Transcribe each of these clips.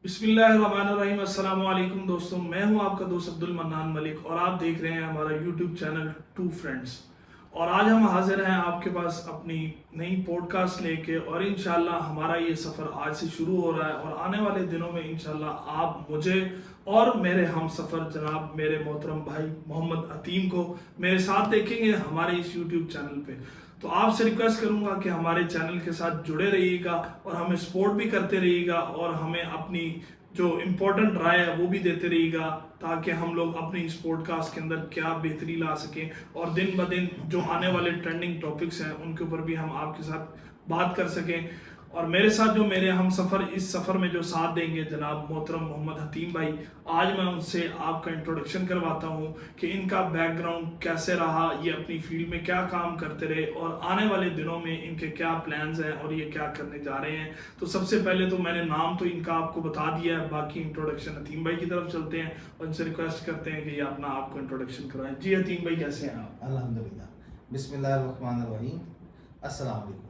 بسم اللہ الرحمن الرحیم۔ السلام علیکم دوستوں، میں ہوں آپ کا دوست عبدالمنان ملک اور آپ دیکھ رہے ہیں ہمارا یوٹیوب چینل ٹو فرینڈز۔ اور آج ہم حاضر ہیں آپ کے پاس اپنی نئی پوڈ کاسٹ لے کے، اور انشاءاللہ ہمارا یہ سفر آج سے شروع ہو رہا ہے اور آنے والے دنوں میں انشاءاللہ آپ مجھے اور میرے ہم سفر جناب میرے محترم بھائی محمد عتیم کو میرے ساتھ دیکھیں گے ہمارے اس یوٹیوب چینل پہ۔ تو آپ سے ریکویسٹ کروں گا کہ ہمارے چینل کے ساتھ جڑے رہیے گا اور ہمیں سپورٹ بھی کرتے رہیے گا اور ہمیں اپنی جو امپورٹنٹ رائے ہے وہ بھی دیتے رہیے گا، تاکہ ہم لوگ اپنی اس پوڈ کاسٹ کے اندر کیا بہتری لا سکیں اور دن بدن جو آنے والے ٹرینڈنگ ٹاپکس ہیں ان کے اوپر بھی ہم آپ کے ساتھ بات کر سکیں۔ اور میرے ساتھ جو میرے ہم سفر اس سفر میں جو ساتھ دیں گے جناب محترم محمد حتیم بھائی، آج میں ان سے آپ کا انٹروڈکشن کرواتا ہوں کہ ان کا بیک گراؤنڈ کیسے رہا، یہ اپنی فیلڈ میں کیا کام کرتے رہے اور آنے والے دنوں میں ان کے کیا پلانز ہیں اور یہ کیا کرنے جا رہے ہیں۔ تو سب سے پہلے تو میں نے نام تو ان کا آپ کو بتا دیا ہے، باقی انٹروڈکشن حتیم بھائی کی طرف چلتے ہیں اور ان سے ریکویسٹ کرتے ہیں کہ یہ اپنا آپ کو انٹروڈکشن کروائیں۔ جی حتیم بھائی، کیسے ہیں آپ؟ الحمدللہ، بسم اللہ الرحمن الرحیم، السلام علیکم۔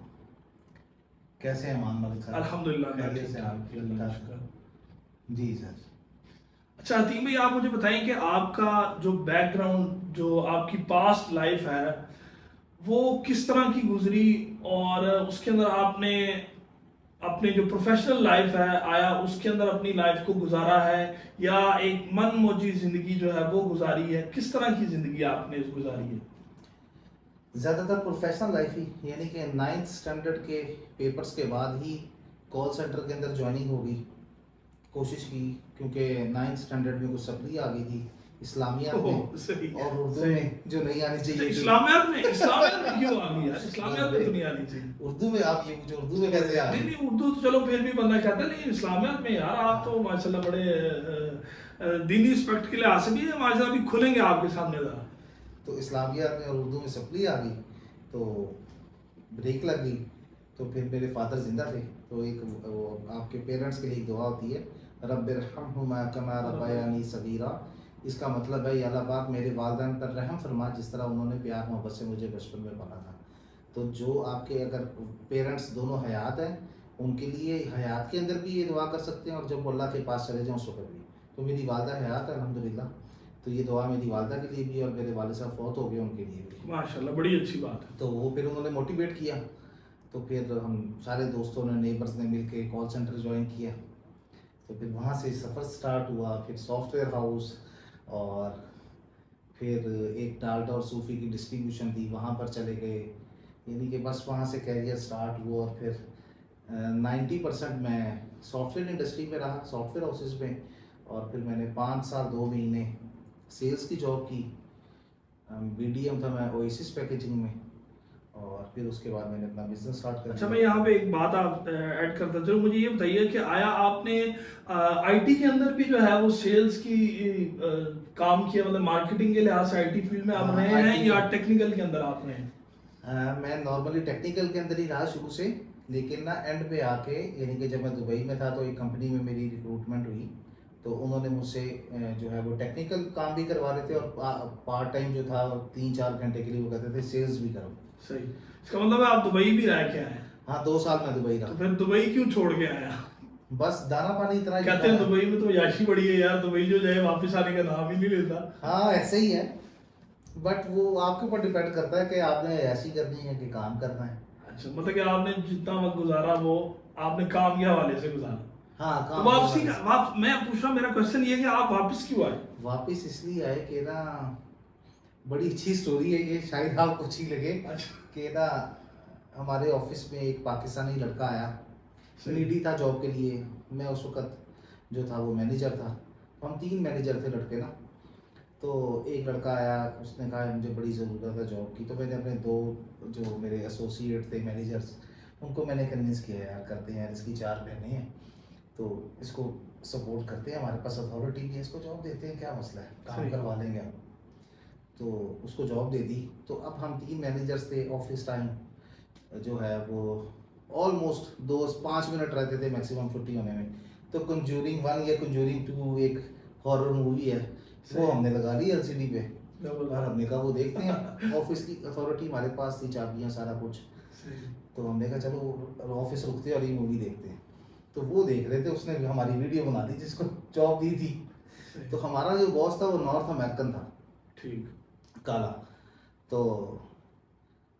کیسے ہیں مان ملک صاحب؟ الحمدللہ میں خیریت ٹھیک سے ٹھاک، آپ؟ اللہ کا شکر۔ جی سر۔ اچھا حتیم بھائی، آپ مجھے بتائیں کہ آپ کا جو بیک گراؤنڈ، جو آپ کی پاسٹ لائف ہے وہ کس طرح کی گزری، اور اس کے اندر آپ نے اپنے جو پروفیشنل لائف ہے آیا اس کے اندر اپنی لائف کو گزارا ہے یا ایک من موجی زندگی جو ہے وہ گزاری ہے؟ کس طرح کی زندگی آپ نے گزاری ہے؟ زیادہ تر پروفیشنل لائف ہی، یعنی کہ 9th اسٹینڈرڈ کے پیپرز کے بعد ہی کال سینٹر کے اندر جوائننگ ہوگی، کوشش کی، کیونکہ 9th اسٹینڈرڈ میں کچھ سپلی آ گئی تھی اسلامیات میں صحیح اور اردو میں صحیح۔ جو نہیں آنی چاہیے تھی۔ اسلامیات میں کیوں آ گئی یار؟ اسلامیات میں تو نہیں آنی چاہیے۔ اردو میں آپ یہ مجھے اردو میں کیسے آ نہیں گئی؟ نہیں، اردو تو چلو پھر بھی بندہ کہتا ہے، لیکن اسلامیات میں یار آپ تو ماشاءاللہ بڑے دینی اسپیکٹ کے لحاظ سے بھی ماشاءاللہ بھی کھلیں گے آپ کے سامنے ذرا۔ تو اسلامیات میں اور اردو میں سپلی آ گئی تو بریک لگ گئی۔ تو پھر میرے فادر زندہ تھے، تو ایک آپ کے پیرنٹس کے لیے ایک دعا ہوتی ہے، رب ارحمہما کما ربیانی صغیرا۔ اس کا مطلب ہے یا اللہ پاک میرے والدین پر رحم فرما جس طرح انہوں نے پیار محبت سے مجھے بچپن میں پالا تھا۔ تو جو آپ کے اگر پیرنٹس دونوں حیات ہیں ان کے لیے حیات کے اندر بھی یہ دعا کر سکتے ہیں اور جب وہ اللہ کے پاس چلے جاؤں اس وقت بھی۔ تو میری والدہ حیات ہے الحمدللہ، تو یہ دعا میری والدہ کے لیے بھی اور میرے والد صاحب فوت ہو گئے ان کے لیے بھی۔ ماشاءاللہ بڑی اچھی بات ہے۔ تو وہ پھر انہوں نے موٹیویٹ کیا، تو پھر ہم سارے دوستوں نے نیبرز نے مل کے کال سینٹر جوائن کیا۔ تو پھر وہاں سے سفر سٹارٹ ہوا، پھر سافٹ ویئر ہاؤس، اور پھر ایک ڈالٹا اور صوفی کی ڈسٹریبیوشن تھی وہاں پر چلے گئے، یعنی کہ بس وہاں سے کیریئر سٹارٹ ہوا۔ اور پھر 90% میں سافٹ ویئر انڈسٹری میں رہا، سافٹ ویئر ہاؤسز میں، اور پھر میں نے 5 سال 2 مہینے سیلز کی جاب کی، بی ڈی ایم تھا میں اویسس پیکیجنگ میں، اور پھر اس کے بعد میں نے اپنا بزنس اسٹارٹ کر اچھا، دیا۔ میں یہاں پہ ایک بات آپ ایڈ کرتا چلوں، مجھے یہ بتائیے کہ آیا آپ نے آئی ٹی کے اندر بھی جو ہے وہ سیلز کی کام کیا، مطلب مارکیٹنگ کے لحاظ سے آئی ٹی فیلڈ میں آپ رہے ہیں یا ٹیکنیکل کے اندر آپ رہے ہیں؟ میں نارملی ٹیکنیکل کے اندر ہی رہا شروع سے، لیکن نا اینڈ پہ آ کے، یعنی کہ جب میں دبئی میں تھا تو ایک کمپنی میں میری ریکروٹمنٹ ہوئی، تو انہوں نے مجھ سے جو ہے وہ ٹیکنیکل کام بھی کروا رہے تھے اور پارٹ ٹائم جو تھا 3-4 گھنٹے کے لیے وہ کہتے تھے سیلز بھی کرو۔ صحیح، اس کا مطلب ہے آپ دبئی بھی رہ کے آئے ہیں؟ ہاں 2 سال میں دبئی تو رہا۔ پھر دبئی کیوں چھوڑ کے آیا؟ بس دانا پانی اتنا ہی کہتے ہیں دبئی میں تو عیاشی بڑی ہے یار، دبئی جو جائے واپس آنے کا نام ہی نہیں لیتا۔ ہاں ایسے ہی ہے، بٹ وہ آپ کے اوپر ڈیپینڈ کرتا ہے کہ آپ نے ایسی کرنی ہے کہ کام کرنا ہے۔ اچھا، مطلب کہ آپ نے جتنا وقت گزارا وہ آپ نے کام کے حوالے سے گزارا۔ ہاں تو کام واپسی کا میں پوچھ رہا ہوں، میرا کوشچن یہ ہے کہ آپ واپس کیوں آئے؟ واپس اس لیے آئے کہ نا بڑی اچھی سٹوری ہے یہ، شاید آپ کو اچھی لگے کہ نا ہمارے آفس میں ایک پاکستانی لڑکا آیا، نیڈی تھا جاب کے لیے، میں اس وقت جو تھا وہ مینیجر تھا، ہم 3 مینیجر تھے لڑکے نا۔ تو ایک لڑکا آیا، اس نے کہا مجھے بڑی ضرورت ہے جاب کی، تو میں نے اپنے 2 جو میرے ایسوسیٹ تھے مینیجرز ان کو میں نے کنونس کیا یار کرتے ہیں، اس کی 4 بہنیں ہیں تو اس کو سپورٹ کرتے ہیں، ہمارے پاس اتھارٹی بھی ہے، اس کو جاب دیتے ہیں، کیا مسئلہ ہے، کام کروا لیں گے ہم۔ تو اس کو جاب دے دی۔ تو اب ہم 3 مینیجرز تھے، آفس ٹائم جو ہے وہ آلموسٹ 2-5 منٹ رہتے تھے میکسیمم چھٹی ہونے میں۔ تو کنجورنگ 1 یا کنجورنگ 2 ایک ہارر مووی ہے، وہ ہم نے لگا لی ایل سی ڈی پہ، اور ہم نے کہا وہ دیکھتے ہیں، آفس کی اتھارٹی ہمارے پاس تھی، چابیاں سارا کچھ، تو ہم نے کہا چلو آفس رکتے ہیں اور یہ مووی دیکھتے ہیں۔ تو وہ دیکھ رہے تھے, اس نے ہماری ویڈیو بنا دی جس کو جاب دی تھی. تو ہمارا جو باس تھا وہ نارتھ امریکن تھا, ٹھیک, کالا. تو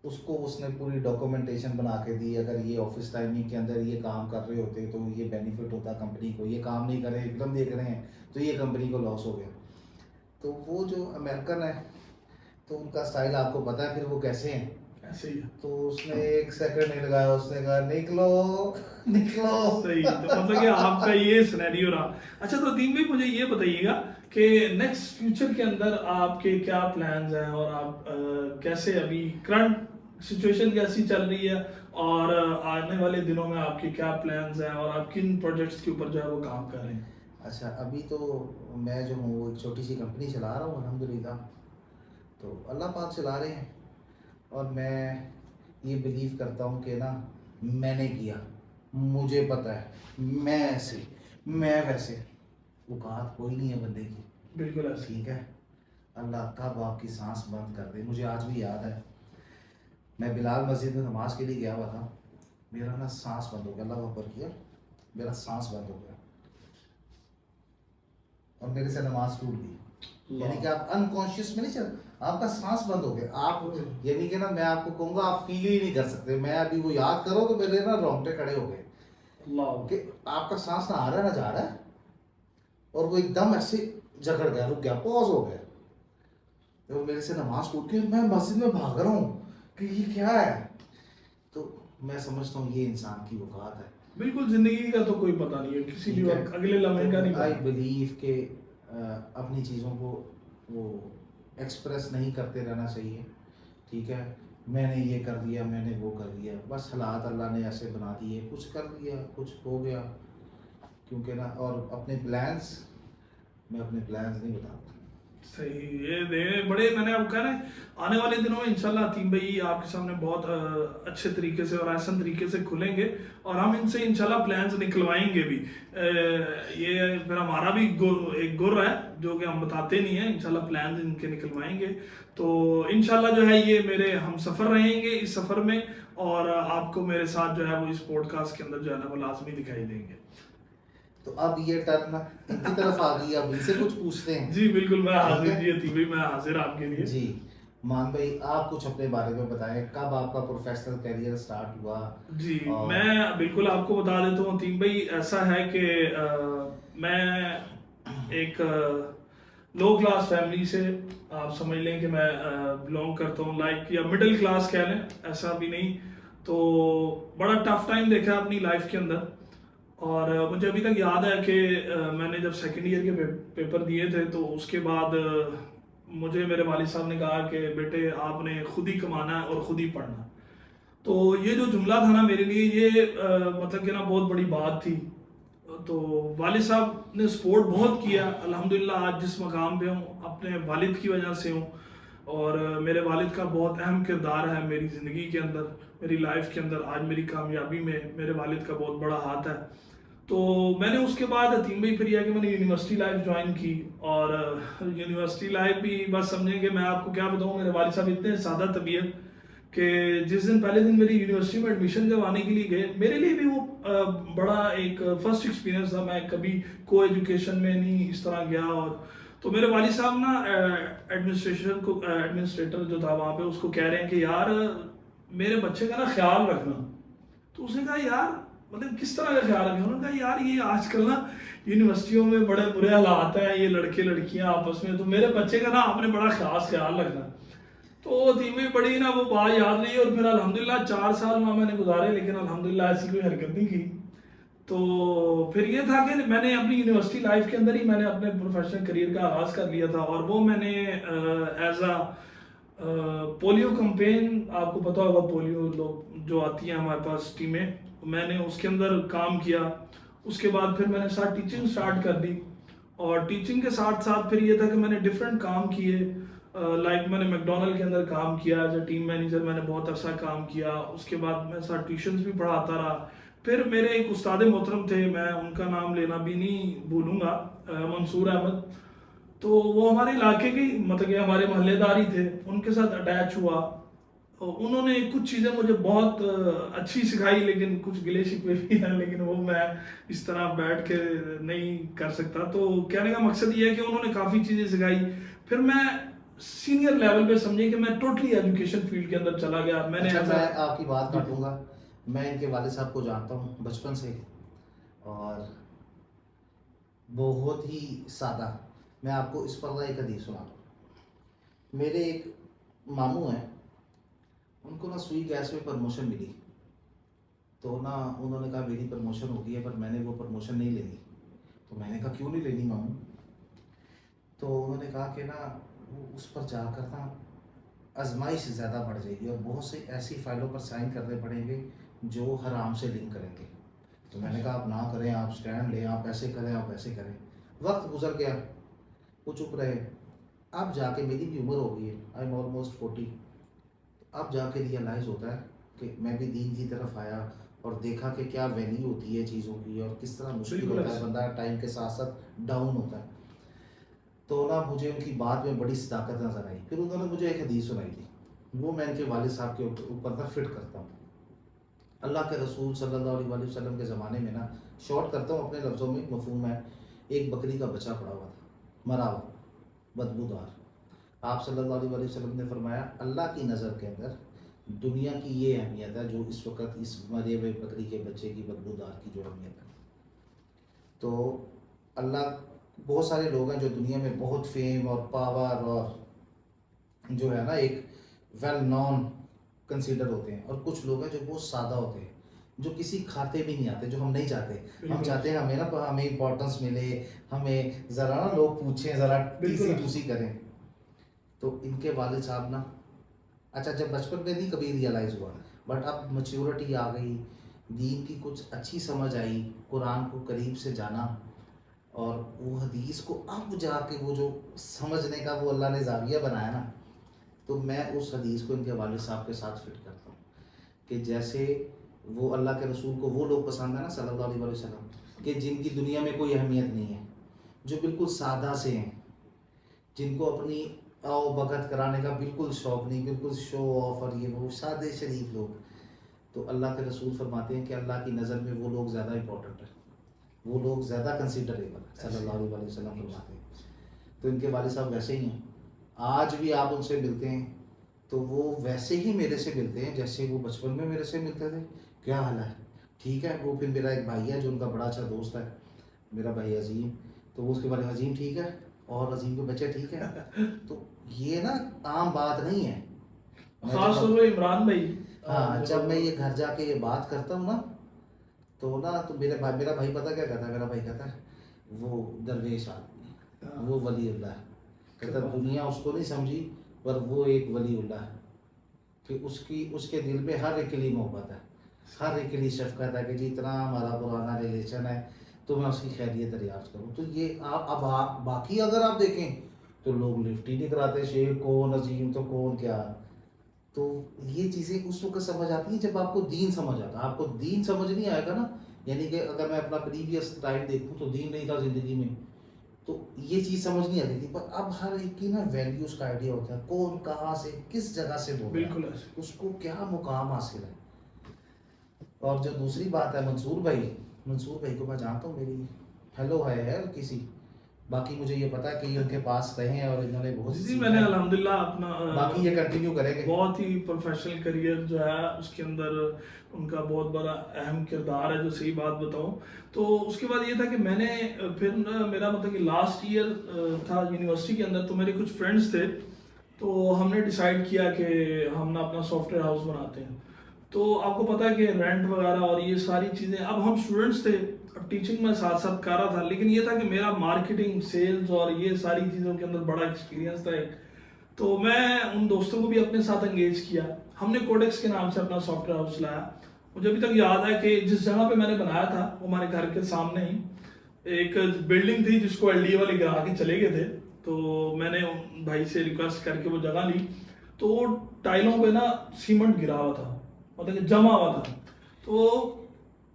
اس کو اس نے پوری ڈاکومنٹیشن بنا کے دی, اگر یہ آفس ٹائمنگ کے اندر یہ کام کر رہے ہوتے تو یہ بینیفٹ ہوتا کمپنی کو, یہ کام نہیں کر رہے فلم دیکھ رہے ہیں تو یہ کمپنی کو لاس ہو گیا. تو وہ جو امریکن ہے تو ان کا اسٹائل آپ کو پتہ ہے پھر وہ کیسے ہیں, ایسے ہی ہے. تو اس نے 1 سیکنڈ نہیں لگایا, اس نے کہا نکلو نکلو. صحیح, تو مطلب کہ آپ کا یہ سینیریو رہا. اچھا تو تین بھائی مجھے یہ بتائیے گا کہ نیکسٹ فیوچر کے اندر آپ کے کیا پلانز ہیں, اور آپ کیسے ابھی کرنٹ سچویشن کیسی چل رہی ہے, اور آنے والے دنوں میں آپ کے کیا پلانز ہیں, اور آپ کن پروجیکٹس کے اوپر جو ہے وہ کام کر رہے ہیں؟ اچھا, ابھی تو میں جو ہوں وہ ایک چھوٹی سی کمپنی چلا رہا ہوں الحمدللہ, تو اللہ پاک چلا رہے ہیں. اور میں یہ بلیو کرتا ہوں کہ نا میں نے کیا, مجھے پتہ ہے, میں ایسے میں ویسے, اوقات کوئی نہیں ہے بندے کی. بالکل ایسے, ٹھیک ہے, اللہ کب آپ کی سانس بند کر دے. مجھے آج بھی یاد ہے, میں بلال مسجد میں نماز کے لیے گیا ہوا تھا, میرا نا سانس بند ہو گیا, اللہ اکبر کیا, میرا سانس بند ہو گیا اور میرے سے نماز ٹوٹ گئی. یعنی کہ آپ انکانشیس میں نہیں چل, آپ کا سانس بند ہو گیا. آپ یعنی کہ نا میں آپ کو کہوں گا آپ فیل ہی نہیں کر سکتے. میں ابھی وہ یاد کرو تو میرے نا رونگٹے کھڑے ہو گئے کہ آپ کا سانس نہ آ رہا ہے نہ جا رہا ہے, اور وہ ایک دم ایسے جھگڑ گیا, رک گیا, پوز ہو گیا. اور میرے سے نماز ٹوٹ گئی, میں مسجد میں بھاگ رہا ہوں کہ یہ کیا ہے. تو میں سمجھتا ہوں یہ انسان کی اوقات ہے. بالکل, زندگی کا تو کوئی پتہ نہیں ہے, کسی بھی وقت اگلے لمحے کا نہیں پتہ. آئی بلیو کہ اپنی چیزوں کو وہ ایکسپریس نہیں کرتے رہنا چاہیے. ٹھیک ہے, میں نے یہ کر دیا, میں نے وہ کر دیا, بس حالات اللہ نے ایسے بنا دیے, کچھ کر دیا, کچھ ہو گیا. کیونکہ نا, اور اپنے پلانس, میں اپنے پلانس نہیں بتاتا. صحیح, یہ بڑے, میں نے آپ کہا نا آنے والے دنوں میں انشاءاللہ عتیم بھائی آپ کے سامنے بہت اچھے طریقے سے اور احسن طریقے سے کھلیں گے, اور ہم ان سے انشاءاللہ پلانز نکلوائیں گے بھی. یہ پھر ہمارا بھی ایک گر ہے جو کہ ہم بتاتے نہیں ہیں, انشاءاللہ پلانز ان کے نکلوائیں گے. تو انشاءاللہ جو ہے یہ میرے ہم سفر رہیں گے اس سفر میں, اور آپ کو میرے ساتھ جو ہے وہ اس پوڈ کاسٹ کے اندر جو ہے نا وہ لازمی دکھائی دیں گے. تو اب یہ ٹرن ان کی طرف آ گئی, اب ان سے کچھ پوچھتے ہیں. جی بالکل, میں حاضر, جی عتیم بھائی میں حاضر آپ کے لیے. جی مان بھائی, آپ کچھ اپنے بارے میں بتائیں, کب آپ کا پروفیشنل کیریئر سٹارٹ ہوا؟ جی میں بالکل آپ کو بتا دیتا ہوں عتیم بھائی, ایسا ہے کہ میں ایک لو کلاس فیملی سے, آپ سمجھ لیں کہ میں بلونگ کرتا ہوں, لائک یا مڈل کلاس کہہ لیں, ایسا بھی نہیں. تو بڑا ٹف ٹائم دیکھا ہے اپنی لائف کے اندر, اور مجھے ابھی تک یاد ہے کہ میں نے جب سیکنڈ ایئر کے پیپر دیے تھے تو اس کے بعد مجھے میرے والد صاحب نے کہا کہ بیٹے آپ نے خود ہی کمانا ہے اور خود ہی پڑھنا. تو یہ جو جملہ تھا نا میرے لیے, یہ مطلب کہ نا بہت بڑی بات تھی. تو والد صاحب نے سپورٹ بہت کیا, الحمدللہ آج جس مقام پہ ہوں اپنے والد کی وجہ سے ہوں, اور میرے والد کا بہت اہم کردار ہے میری زندگی کے اندر, میری لائف کے اندر. آج میری کامیابی میں میرے والد کا بہت بڑا ہاتھ ہے. تو میں نے اس کے بعد عتیم بھائی پھر یہ کہ میں نے یونیورسٹی لائف جوائن کی, اور یونیورسٹی لائف بھی بس سمجھیں کہ میں آپ کو کیا بتاؤں, میرے والد صاحب اتنے سادہ طبیعت کہ جس دن پہلے دن میری یونیورسٹی میں ایڈمیشن جب آنے کے لیے گئے, میرے لیے بھی وہ بڑا ایک فرسٹ ایکسپیرینس تھا. میں کبھی کو ایجوکیشن میں نہیں اس طرح گیا, اور تو میرے والد صاحب نا ایڈمنسٹریٹر جو تھا وہاں پہ, اس کو کہہ رہے ہیں کہ یار میرے بچے کا نا خیال رکھنا. تو اس نے کہا یار مطلب کس طرح کا خیال رکھنا؟ انہوں نے کہا یار یہ آج کل نا یونیورسٹیوں میں بڑے برے حالات ہیں, یہ لڑکے لڑکیاں آپس میں, تو میرے بچے کا نا آپ نے بڑا خاص خیال رکھنا. تو دھیمی بڑی نا وہ بات یاد رہی, اور پھر الحمدللہ 4 سال وہاں میں نے گزارے, لیکن الحمدللہ ایسی کوئی حرکت نہیں کی. تو پھر یہ تھا کہ میں نے اپنی یونیورسٹی لائف کے اندر ہی میں نے اپنے پروفیشنل کریئر کا آغاز کر لیا تھا, اور وہ میں نے ایز پولیو کمپین, آپ کو پتا ہوگا پولیو لوگ جو آتی ہیں ہمارے پاس ٹیمیں, میں نے اس کے اندر کام کیا. اس کے بعد پھر میں نے ساتھ ٹیچنگ سٹارٹ کر دی, اور ٹیچنگ کے ساتھ ساتھ پھر یہ تھا کہ میں نے ڈفرینٹ کام کیے. لائک میں نے میک ڈونلڈ کے اندر کام کیا ایز اے ٹیم مینیجر, میں نے بہت عرصہ کام کیا. اس کے بعد میں ساتھ ٹیوشنز بھی پڑھاتا رہا. پھر میرے ایک استاد محترم تھے, میں ان کا نام لینا بھی نہیں بھولوں گا, منصور احمد. تو وہ ہمارے علاقے کے مطلب کہ ہمارے محلے دار ہی تھے, ان کے ساتھ اٹیچ ہوا, انہوں نے کچھ چیزیں مجھے بہت اچھی سکھائی، لیکن کچھ گلے شکوے بھی ہیں، لیکن وہ میں اس طرح بیٹھ کے نہیں کر سکتا. تو کہنے کا مقصد یہ ہے کہ انہوں نے کافی چیزیں سکھائی. پھر میں سینئر لیول پہ سمجھے کہ میں ٹوٹلی ایجوکیشن فیلڈ کے اندر چلا گیا. میں نے میں آپ کی بات کاٹوں گا. میں ان کے والد صاحب کو جانتا ہوں بچپن سے، اور بہت ہی سادہ. میں آپ کو اس پر ایک حدیث سناتا ہوں. میرے ایک ماموں ہیں، ان کو نا سوئی گیس میں پرموشن ملی. تو نا انہوں نے کہا میری پرموشن ہو گئی ہے، پر میں نے وہ پرموشن نہیں لینی. تو میں نے کہا کیوں نہیں لینی ماموں؟ تو انہوں نے کہا کہ نا وہ اس پر جا کر نا آزمائش زیادہ بڑھ جائے گی، اور بہت سی ایسی فائلوں پر سائن کرنے پڑیں گے جو حرام سے لنک کریں گے. تو میں نے کہا آپ نہ کریں، آپ سٹینڈ لیں، آپ ایسے کریں، آپ ایسے کریں. وقت گزر گیا، وہ چپ رہے. اب جا کے میری بھی عمر ہو گئی ہے، آئی ایم آلموسٹ 40. اب جا کے ریئلائز ہوتا ہے کہ میں بھی دین کی طرف آیا اور دیکھا کہ کیا ویلیو ہوتی ہے چیزوں کی، اور کس طرح مشکل ہوتا ہے، بندہ ٹائم کے ساتھ ساتھ ڈاؤن ہوتا ہے. تو نا مجھے ان کی بات میں بڑی صداقت نظر آئی. پھر انہوں نے مجھے ایک حدیث سنائی تھی، وہ میں ان کے والد صاحب کے اوپر نا فٹ کرتا ہوں. اللہ کے رسول صلی اللہ علیہ وسلم کے زمانے میں نا، شارٹ کرتا ہوں اپنے لفظوں میں، مفہوم ہے. ایک بکری کا بچہ پڑا ہوا تھا، مرا ہوا، بدبودار. آپ صلی اللہ علیہ وسلم نے فرمایا اللہ کی نظر کے اندر دنیا کی یہ اہمیت ہے جو اس وقت اس مرے ہوئے بکری کے بچے کی بدبودار کی جو اہمیت ہے. تو اللہ، بہت سارے لوگ ہیں جو دنیا میں بہت فیم اور پاور اور جو ہے نا ایک ویل نون کنسیڈر ہوتے ہیں، اور کچھ لوگ ہیں جو بہت سادہ ہوتے ہیں، جو کسی کھاتے بھی نہیں آتے، جو ہم نہیں چاہتے. ہم چاہتے ہیں ہمیں نا ہمیں امپورٹنس ملے، ہمیں ذرا نا لوگ پوچھیں، ذرا ٹوسی کریں. تو ان کے والد صاحب نا، اچھا جب بچپن میں نہیں کبھی ریئلائز ہوا، بٹ اب میچیورٹی آ گئی، دین کی کچھ اچھی سمجھ آئی، قرآن کو قریب سے جانا، اور وہ حدیث کو اب جا کے وہ جو سمجھنے کا وہ اللہ نے زاویہ بنایا نا، تو میں اس حدیث کو ان کے والد صاحب کے ساتھ فٹ کرتا ہوں کہ جیسے وہ اللہ کے رسول کو وہ لوگ پسند ہیں نا صلی اللہ علیہ وسلم، کہ جن کی دنیا میں کوئی اہمیت نہیں ہے، جو بالکل سادہ سے ہیں، جن کو اپنی آؤ بھگت کرانے کا بالکل شوق نہیں، بالکل شو آف اور یہ وہ سادے شریف لوگ. تو اللہ کے رسول فرماتے ہیں کہ اللہ کی نظر میں وہ لوگ زیادہ امپورٹنٹ ہیں، وہ لوگ زیادہ کنسیڈریبل ہیں، صلی اللہ علیہ وسلم فرماتے ہیں. تو ان کے والد صاحب ویسے ہی ہیں. آج بھی آپ ان سے ملتے ہیں تو وہ ویسے ہی میرے سے ملتے ہیں جیسے وہ بچپن میں میرے سے ملتے تھے. کیا حال ہے، ٹھیک ہے. وہ پھر میرا ایک بھائی ہے جو ان کا بڑا اچھا دوست ہے، میرا بھائی عظیم. تو وہ اس کے بارے میں عظیم ٹھیک ہے، اور عظیم کے بچے ٹھیک ہے. تو یہ نا عام بات نہیں ہے، خاص طور پہ عمران بھائی. ہاں جب میں یہ گھر جا کے یہ بات کرتا ہوں نا تو میرا بھائی پتہ کیا کہتا ہے؟ میرا بھائی کہتا ہے وہ درویش آدمی، وہ ولی اللہ ہے. کہتا دنیا اس کو نہیں سمجھی، پر وہ ایک ولی اللہ ہے کہ اس کے دل میں ہر ایک کے لیے محبت ہے، ہر ایک کے لیے شفقت ہے کہ جی اتنا ہمارا پرانا ریلیشن ہے تو میں اس کی خیریت دریافت کروں. تو یہ آپ باقی اگر آپ دیکھیں تو لوگ لفٹ ہی نہیں کراتے، شیخ کون، عظیم تو کون کیا. تو یہ چیزیں اس وقت سمجھ آتی ہیں جب آپ کو دین سمجھ آتا ہے. آپ کو دین سمجھ نہیں آئے گا نا، یعنی کہ اگر میں اپنا پریویس ٹائم دیکھوں تو دین نہیں تھا زندگی میں، تو یہ چیز سمجھ نہیں آتی تھی. پر اب ہر ایک کی نا ویلیوز کا آئیڈیا ہوتا ہے، کون کہاں سے کس جگہ سے بول رہا ہے، اس کو کیا مقام حاصل ہے. اور جو دوسری بات ہے منصور بھائی کو میں جانتا ہوں، میری ہیلو ہے کسی، باقی مجھے یہ پتا ہے کہ یہ ان کے پاس رہے ہیں اور انہوں نے بہت جی میں نے الحمدللہ اپنا باقی یہ کنٹینیو کریں گے. بہت ہی پروفیشنل کریئر جو ہے اس کے اندر ان کا بہت بڑا اہم کردار ہے. جو صحیح بات بتاؤں تو اس کے بعد یہ تھا کہ میں نے پھر میرا مطلب کہ لاسٹ ایئر تھا یونیورسٹی کے اندر، تو میرے کچھ فرینڈس تھے، تو ہم نے ڈیسائیڈ کیا کہ ہم نا اپنا سافٹ ویئر ہاؤس بناتے ہیں. تو آپ کو پتا ہے کہ رینٹ وغیرہ اور یہ ساری چیزیں، اب ہم اسٹوڈنٹس تھے، اب ٹیچنگ میں ساتھ ساتھ کر رہا تھا، لیکن یہ تھا کہ میرا مارکیٹنگ، سیلز اور یہ ساری چیزوں کے اندر بڑا ایکسپیرینس تھا. تو میں ان دوستوں کو بھی اپنے ساتھ انگیج کیا. ہم نے کوڈیکس کے نام سے اپنا سافٹ ویئر ہاؤس لایا. مجھے ابھی تک یاد ہے کہ جس جگہ پہ میں نے بنایا تھا وہ ہمارے گھر کے سامنے ہی ایک بلڈنگ تھی جس کو LDA والے گرا کے چلے گئے تھے. تو میں نے بھائی سے ریکویسٹ کر کے وہ جگہ لی، تو وہ ٹائلوں پہ نا سیمنٹ گرا ہوا تھا، مطلب کہ جمع ہوا تھا. تو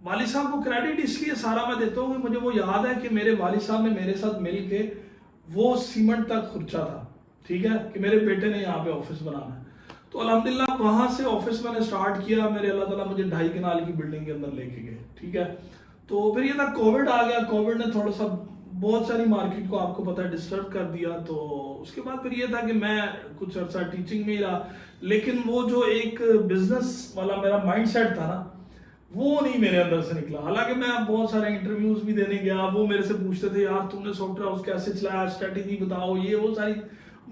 والد صاحب کو کریڈٹ اس لیے سارا میں دیتا ہوں کہ مجھے وہ یاد ہے کہ میرے والد صاحب نے میرے ساتھ مل کے وہ سیمنٹ تک خرچہ تھا، ٹھیک ہے، کہ میرے بیٹے نے یہاں پہ آفس بنانا ہے. تو الحمدللہ وہاں سے آفس میں نے سٹارٹ کیا. میرے اللہ تعالیٰ مجھے 2.5 کنال کی بلڈنگ کے اندر لے کے گئے, ٹھیک ہے. تو پھر یہ تھا کووڈ آ گیا. کووڈ نے تھوڑا سا بہت ساری مارکیٹ کو آپ کو پتہ ہے ڈسٹرب کر دیا. تو اس کے بعد پھر یہ تھا کہ میں کچھ عرصہ ٹیچنگ میں ہی رہا, لیکن وہ جو ایک بزنس والا میرا مائنڈ سیٹ تھا نا, وہ نہیں میرے اندر سے نکلا. حالانکہ میں بہت سارے انٹرویوز بھی دینے گیا, وہ میرے سے پوچھتے تھے یار تم نے سافٹ ویئر ہاؤس کیسے چلایا, اسٹریٹجی بتاؤ, یہ وہ ساری.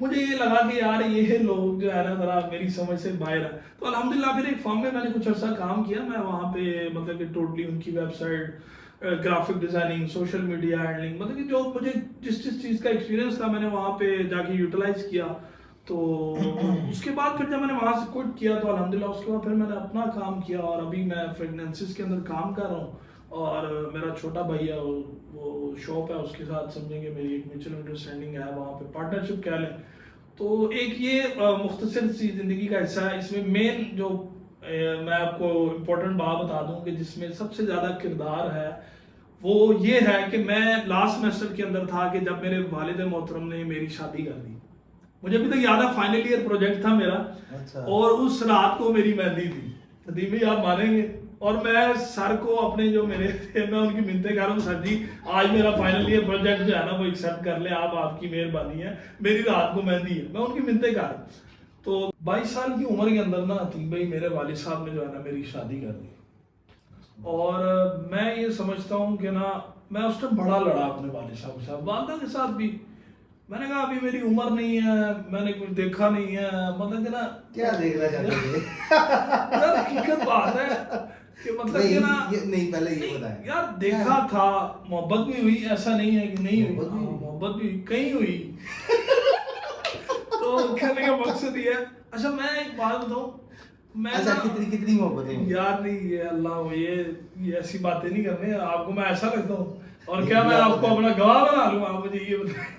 مجھے یہ لگا کہ یار یہ لوگ جو ہے نا ذرا میری سمجھ سے باہر ہے. تو الحمدللہ پھر ایک فارم میں میں نے کچھ عرصہ کام کیا. میں وہاں پہ مطلب کہ ٹوٹلی ان کی website, graphic designing, social media handling, مطلب کہ جو مجھے جس چیز کا ایکسپیرینس تھا میں نے وہاں پہ جا کے یوٹیلائز کیا. تو اس کے بعد پھر جب میں نے وہاں سے کوٹ کیا تو الحمدللہ اس کے بعد پھر میں نے اپنا کام کیا, اور ابھی میں فریگنینسز کے اندر کام کر رہا ہوں. اور میرا چھوٹا بھائی ہے, وہ شاپ ہے, اس کے ساتھ سمجھیں کہ میری ایک میوچل انڈرسٹینڈنگ ہے, وہاں پہ پارٹنرشپ کہہ لیں. تو ایک یہ مختصر سی زندگی کا حصہ ہے. اس میں مین جو میں آپ کو امپورٹنٹ بات بتا دوں کہ جس میں سب سے زیادہ کردار ہے وہ یہ ہے کہ میں لاسٹ سیمسٹر کے اندر تھا کہ جب میرے والد محترم نے میری شادی کر دی. مجھے ابھی تک یاد ہے, فائنل ایئر پروجیکٹ تھا میرا, اور اس رات کو میری مہندی تھی. ندیم بھائی آپ مانیں گے, اور میں سر کو اپنے جو میرے تھے میں ان کی منتیں کر رہا ہوں, سر جی آج میرا فائنل ایئر پروجیکٹ جو ہے نا وہ ایکسیپٹ کر لیں, آپ کی مہربانی ہے, میری رات کو مہندی ہے. میں ان کی منتیں کر رہا ہوں. تو 22 سال کی عمر کے اندر نا ندیم بھائی میرے والد صاحب نے جو ہے نا میری شادی کر دی. اور میں یہ سمجھتا ہوں کہ نا میں اس ٹائم بڑا لڑا اپنے والد صاحب کے ساتھ, والدہ کے ساتھ بھی. میں نے کہا ابھی میری عمر نہیں ہے, میں نے کچھ دیکھا نہیں ہے, مطلب کہ نا کیا دیکھنا چاہتے ہیں یار حقیقت بات ہے کہ مطلب کہ نا نہیں پہلے یہ بتائیں یار دیکھا تھا, محبت بھی ہوئی, ایسا نہیں ہے کہ نہیں ہوئی, محبت بھی کہیں ہوئی. تو کہنے کا مقصد یہ ہے. اچھا میں ایک بات بتاؤں, میں کتنی محبتیں یار نہیں یہ اللہ یہ ایسی باتیں نہیں کرنے, آپ کو میں ایسا لگتا ہوں, اور کیا میں آپ کو اپنا گواہ بنا لوں, آپ مجھے یہ بتائیں.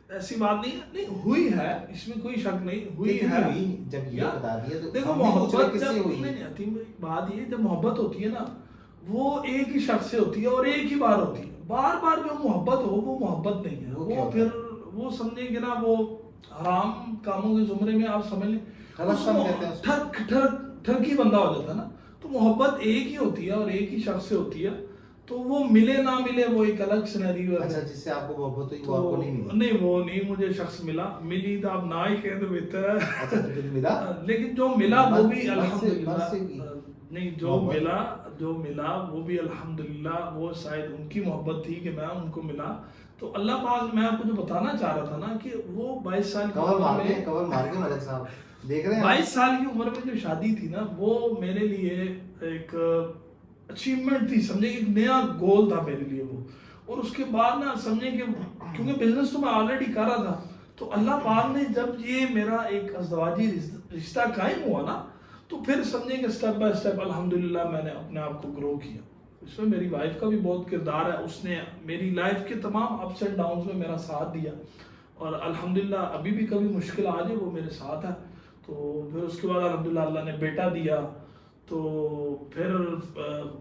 ایسی بات نہیں ہوئی ہے, اس میں کوئی شک نہیں ہوئی ہے. جب یہ بتا دیا تو دیکھو محبت جب بات یہ جب محبت ہوتی ہے نا وہ ایک ہی شخص سے ہوتی ہے اور ایک ہی بار ہوتی ہے. بار بار جو محبت ہو وہ محبت نہیں ہے, وہ پھر وہ سمجھیں کہ نا وہ حرام کاموں کے زمرے میں آپ سمجھ لیں ٹھرکی بندہ ہو جاتا ہے نا. تو محبت ایک ہی ہوتی ہے اور ایک ہی شخص سے ہوتی ہے. تو وہ ملے نہ ملے وہ ایک الگ سینیریو ہے. اچھا جس سے آپ کو محبت ہوئی وہ آپ کو نہیں ملی؟ نہیں وہ نہیں مجھے شخص ملا, ملی تو آپ نہ ہی کہیں تو بہتر ہے. لیکن جو ملا وہ بھی الحمدللہ نہیں, جو ملا وہ بھی الحمدللہ وہ شاید ان کی محبت تھی کہ میں ان کو ملا. تو اللہ پاک میں آپ کو جو بتانا چاہ رہا تھا نا کہ وہ 22 سال کی عمر میں کور مار کے ملک صاحب دیکھ رہے ہیں 22 سال کی عمر میں جو شادی تھی نا وہ میرے لیے ایک اچیومنٹ تھی, سمجھے ایک نیا گول تھا میرے لیے وہ. اور اس کے بعد نا سمجھے کہ کیونکہ بزنس تو میں آلریڈی کر رہا تھا, تو اللہ پاک نے جب یہ میرا ایک ازدواجی رشتہ قائم ہوا نا تو پھر سمجھیں کہ سٹیپ بائی سٹیپ الحمدللہ میں نے اپنے آپ کو گرو کیا. اس میں میری وائف کا بھی بہت کردار ہے, اس نے میری لائف کے تمام اپس اینڈ ڈاؤنز میں میرا ساتھ دیا, اور الحمدللہ ابھی بھی کبھی مشکل آ جائے وہ میرے ساتھ ہے. تو پھر اس کے بعد الحمدللہ اللہ نے بیٹا دیا, تو پھر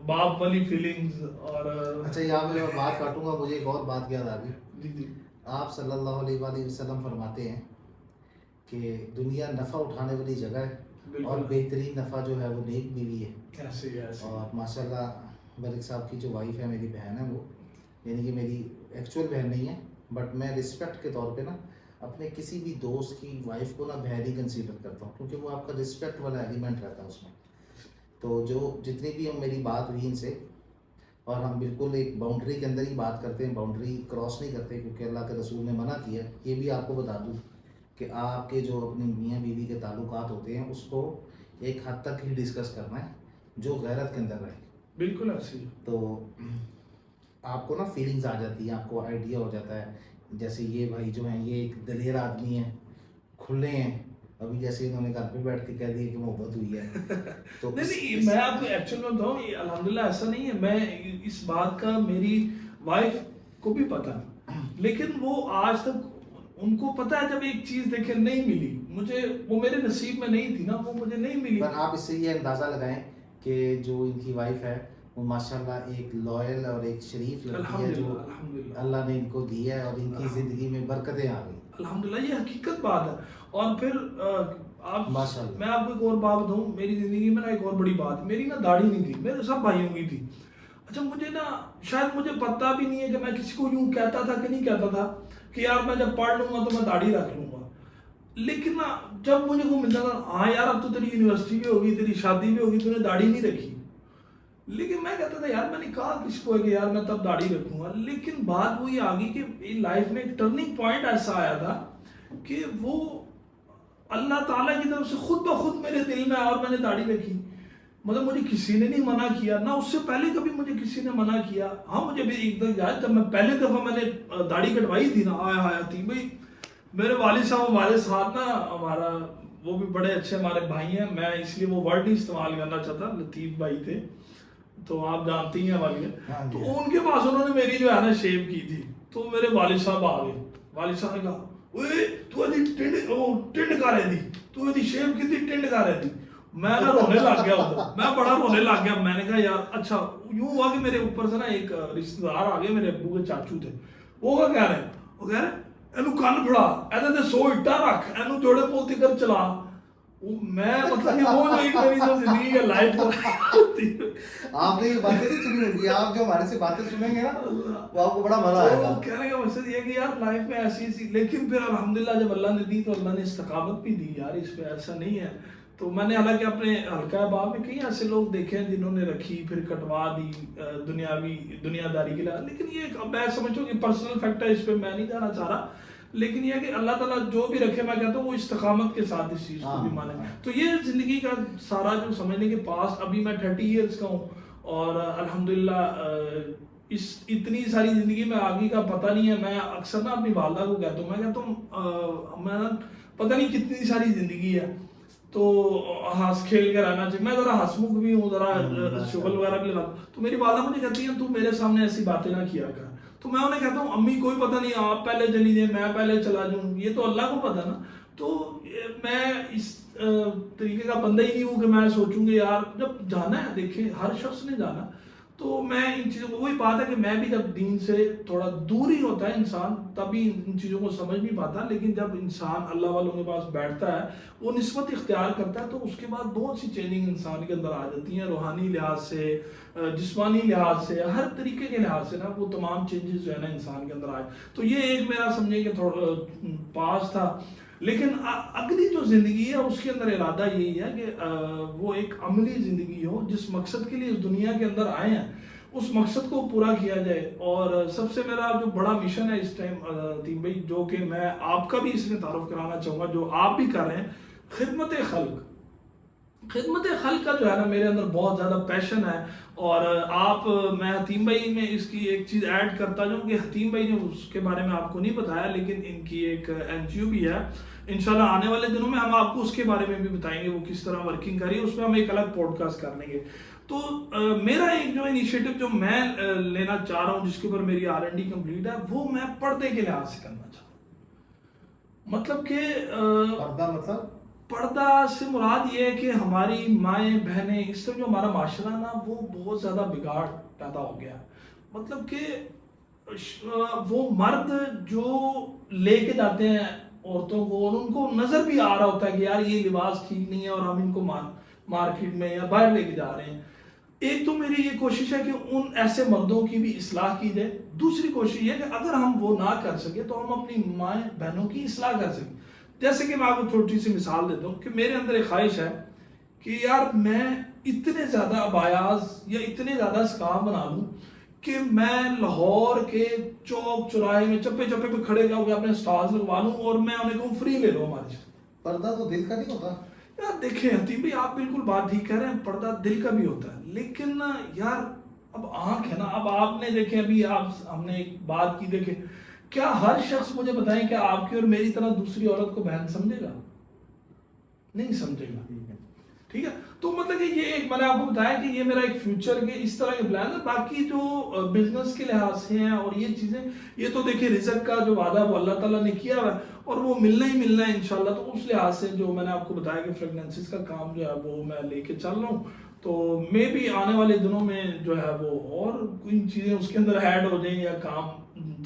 باپ والی فیلنگز. اور اچھا یہاں میں بات کاٹوں گا, مجھے ایک اور بات یاد آ گئی. جی آپ صلی اللہ علیہ وآلہ وسلم فرماتے ہیں کہ دنیا نفع اٹھانے والی جگہ ہے, اور بہترین نفع جو ہے وہ نیک بیوی ہے. اور ماشاء اللہ ملک صاحب کی جو وائف ہے میری بہن ہے, وہ یعنی کہ میری ایکچوئل بہن نہیں ہے, بٹ میں رسپیکٹ کے طور پہ نا اپنے کسی بھی دوست کی وائف کو نا بہن ہی کنسیڈر کرتا ہوں, کیونکہ وہ آپ کا رسپیکٹ والا ایلیمنٹ رہتا ہے اس میں. تو جو جتنی بھی ہم میری بات ہوئی ان سے, اور ہم بالکل ایک باؤنڈری کے اندر ہی بات کرتے ہیں, باؤنڈری کراس نہیں کرتے, کیونکہ اللہ کے رسول نے منع کیا. یہ بھی آپ کو بتا دوں کہ آپ کے جو اپنے میاں بیوی کے تعلقات ہوتے ہیں اس کو ایک حد تک ہی ڈسکس کرنا ہے جو غیرت کے اندر رہے. بالکل ایسے. تو آپ کو نا فیلنگز آ جاتی ہیں, آپ کو آئیڈیا ہو جاتا ہے. جیسے یہ بھائی جو ہیں یہ ایک دلیر آدمی ہیں, کھلے ہیں, ابھی جیسے انہوں نے گھر پہ بیٹھ کے کہہ دیا کہ محبت ہوئی ہے. تو نہیں میں آپ کو ایکچوئل میں بتاؤں الحمدللہ ایسا نہیں ہے. میں اس بات کا میری وائف کو بھی پتا, لیکن وہ آج تک ان کو پتا ہے جب ایک چیز دیکھے نہیں ملی مجھے, وہ میرے نصیب میں نہیں تھی نا, وہ مجھے نہیں ملی. پر آپ اس سے یہ اندازہ لگائیں کہ جو ان کی وائف ہے وہ ماشاءاللہ ایک لائل اور ایک شریف لڑکی ہے جو اللہ نے ان کو دی ہے, اور ان کی زندگی میں برکتیں آ گئی. الحمدللہ یہ حقیقت بات ہے. اور پھر آپ ماشاءاللہ. میں آپ کو ایک اور بات بتاؤں, میری زندگی میں نا ایک اور بڑی بات, میری نا داڑھی نہیں تھی, میرے سب بھائیوں کی تھی. اچھا مجھے نا شاید مجھے پتہ بھی نہیں ہے کہ میں کسی کو یوں کہتا تھا کہ نہیں کہتا تھا کہ یار میں جب پڑھ لوں گا تو میں داڑھی رکھ لوں گا, لیکن نا جب مجھے وہ ملتا تھا ہاں یار اب تو تیری یونیورسٹی بھی ہوگی, تیری شادی بھی ہوگی, تو نے داڑھی نہیں رکھی. لیکن میں کہتا تھا یار میں نے کہا کس کو ہے کہ یار میں تب داڑھی رکھوں گا. لیکن بات وہی آ گئی کہ لائف میں ایک ٹرننگ پوائنٹ ایسا آیا تھا کہ وہ اللہ تعالیٰ کی طرف سے خود بخود میرے دل میں آیا اور میں نے داڑھی رکھی. مطلب مجھے کسی نے نہیں منع کیا, نہ اس سے پہلے کبھی مجھے کسی نے منع کیا. ہاں مجھے بھی ایک دم یاد جب میں پہلے دفعہ میں نے داڑھی کٹوائی تھی نا, آیا تھی بھائی میرے والد صاحب ہمارے ساتھ نا, ہمارا وہ بھی بڑے اچھے ہمارے بھائی ہیں, میں اس لیے وہ ورڈ نہیں استعمال کرنا چاہتا, لطیف بھائی تھے تو آپ جانتی ہیں والد, تو ان کے پاس انہوں نے میری جو ہے نا شیو کی تھی, تو میرے والد صاحب آ گئے. والد صاحب نے کہا اوے تو ٹنڈ کا رہ دی, تو شیو کی تھی ٹنڈ کا رہ دی. میں نا رونے لگ گیا ادھر, میں بڑا رونے لگ گیا. میں نے کہا یار اچھا یوں ہوا کہ میرے اوپر سے نا ایک رشتہ دار آ گئے, میرے ابو کے چاچو تھے, وہ کیا کہہ رہے ہیں, وہ کہہ رہے اینو کن پھڑا, ایسے تے 100 اٹا رکھ, اینو جوڑے پوتی کر چلا. میں مطلب کہ وہ جو ایک میری جو زندگی کا لائف ہوتی ہے. آپ نے یہ باتیں نہیں سنی ہوں گی, آپ جو ہمارے سے باتیں سنیں گے نا وہ آپ کو بڑا مزہ آئے گا. کہنے کا مقصد یہ کہ یار لائف میں ایسی ایسی, لیکن پھر الحمدللہ جب اللہ نے دی تو اللہ نے استقامت بھی دی یار, اس پہ ایسا نہیں ہے. تو میں نے حالانکہ اپنے حلقہ باب میں کئی ایسے لوگ دیکھے ہیں جنہوں نے رکھی پھر کٹوا دی دنیا داری کے لیے, لیکن یہ میں سمجھتا ہوں کہ پرسنل فیکٹ ہے, اس پہ میں نہیں جانا چاہ رہا. لیکن یہ کہ اللہ تعالیٰ جو بھی رکھے, میں کہتا ہوں وہ استقامت کے ساتھ اس چیز کو بھی مانے. تو یہ زندگی کا سارا جو سمجھنے کے پاس, ابھی میں 30 ایئرس کا ہوں اور الحمدللہ اتنی ساری زندگی میں آگے کا پتہ نہیں ہے. میں اکثر نا اپنی والدہ کو کہتا ہوں, میں کہتا ہوں میں پتہ نہیں کتنی ساری زندگی ہے, تو ہنس کھیل کے رہنا چاہیے. میں ذرا ہنسمکھ بھی ہوں, ذرا شغل وغیرہ بھی لگا, تو میری والدہ مجھے کہتی ہیں تو میرے سامنے ایسی باتیں نہ کیا کر. تو میں انہیں کہتا ہوں امی کوئی پتہ نہیں, آپ پہلے چلی جائیں میں پہلے چلا جاؤں, یہ تو اللہ کو پتہ نا. تو میں اس طریقے کا بندہ ہی نہیں ہوں کہ میں سوچوں گی یار جب جانا ہے, دیکھیں ہر شخص نے جانا. تو میں ان چیزوں کو, وہی بات ہے کہ میں بھی جب دین سے تھوڑا دور ہی ہوتا ہے انسان تبھی ان چیزوں کو سمجھ نہیں پاتا, لیکن جب انسان اللہ والوں کے پاس بیٹھتا ہے, وہ نسبت اختیار کرتا ہے, تو اس کے بعد بہت سی چینجنگ انسان کے اندر آ جاتی ہیں, روحانی لحاظ سے, جسمانی لحاظ سے, ہر طریقے کے لحاظ سے نا وہ تمام چینجز جو ہے نا انسان کے اندر آئے. تو یہ ایک میرا سمجھے کہ تھوڑا پاس تھا. لیکن اگلی جو زندگی ہے اس کے اندر ارادہ یہی ہے کہ وہ ایک عملی زندگی ہو, جس مقصد کے لیے اس دنیا کے اندر آئے ہیں اس مقصد کو پورا کیا جائے. اور سب سے میرا جو بڑا مشن ہے اس ٹائم تیم بھائی, جو کہ میں آپ کا بھی اس میں تعارف کرانا چاہوں گا, جو آپ بھی کر رہے ہیں, خدمت خلق. خدمت خلق کا جو ہے نا میرے اندر بہت زیادہ پیشن ہے. اور میں حتیم بھائی میں اس کی ایک چیز ایڈ کرتا جاؤں کہ حتیم بھائی نے اس کے بارے میں آپ کو نہیں بتایا, لیکن ان کی ایک NGO بھی ہے. انشاءاللہ آنے والے دنوں میں ہم آپ کو اس کے بارے میں بھی بتائیں گے وہ کس طرح ورکنگ کر رہی ہے, اس میں ہم ایک الگ پوڈ کاسٹ کر لیں گے. تو میرا ایک جو انیشیٹو جو میں لینا چاہ رہا ہوں, جس کے اوپر میری R&D کمپلیٹ ہے, وہ میں پردے کے لحاظ سے کرنا چاہتا ہوں. مطلب کہ پردہ پردہ سے مراد یہ ہے کہ ہماری مائیں بہنیں, اس طرح جو ہمارا معاشرہ نا وہ بہت زیادہ بگاڑ پیدا ہو گیا. مطلب کہ وہ مرد جو لے کے جاتے ہیں عورتوں کو, اور ان کو نظر بھی آ رہا ہوتا ہے کہ یار یہ لباس ٹھیک نہیں ہے اور ہم ان کو مارکیٹ میں یا باہر لے کے جا رہے ہیں. ایک تو میری یہ کوشش ہے کہ ان ایسے مردوں کی بھی اصلاح کی جائے. دوسری کوشش یہ ہے کہ اگر ہم وہ نہ کر سکے تو ہم اپنی مائیں بہنوں کی اصلاح کر سکیں. جیسے کہ میں آپ کو چھوٹی سی مثال دیتا ہوں کہ میرے اندر ایک خواہش ہے کہ یار میں اتنے زیادہ ابایاز یا اتنے زیادہ اسکارف بنا لوں کہ میں لاہور کے چوک چوراہے میں چپے چپے پہ کھڑے جا کے اپنے سٹالز لگوا لوں اور میں انہیں کہوں فری لے لو ہمارے سے. پردہ تو دل کا نہیں ہوتا یار. دیکھیں حتیم بھائی آپ بالکل بات ٹھیک کہہ رہے ہیں, پردہ دل کا بھی ہوتا ہے, لیکن یار اب آنکھ ہے نا. اب آپ نے دیکھیں, ابھی ہم نے ایک بات کی, دیکھیں کیا ہر شخص مجھے بتائیں کہ آپ کی اور میری طرح دوسری عورت کو بہن سمجھے گا؟ نہیں سمجھے گا. ٹھیک ہے, تو مطلب کہ یہ ایک میں نے آپ کو بتایا کہ یہ میرا ایک فیوچر کے اس طرح کے پلان ہے. باقی جو بزنس کے لحاظ سے ہیں اور یہ چیزیں, یہ تو دیکھیں رزق کا جو وعدہ وہ اللہ تعالیٰ نے کیا ہوا ہے اور وہ ملنا ہی ملنا ہے انشاءاللہ. تو اس لحاظ سے جو میں نے آپ کو بتایا کہ فریگننسز کا کام جو ہے وہ میں لے کے چل رہا ہوں. تو میں بھی آنے والے دنوں میں جو ہے وہ اور کوئی چیزیں اس کے اندر ایڈ ہو جائیں یا کام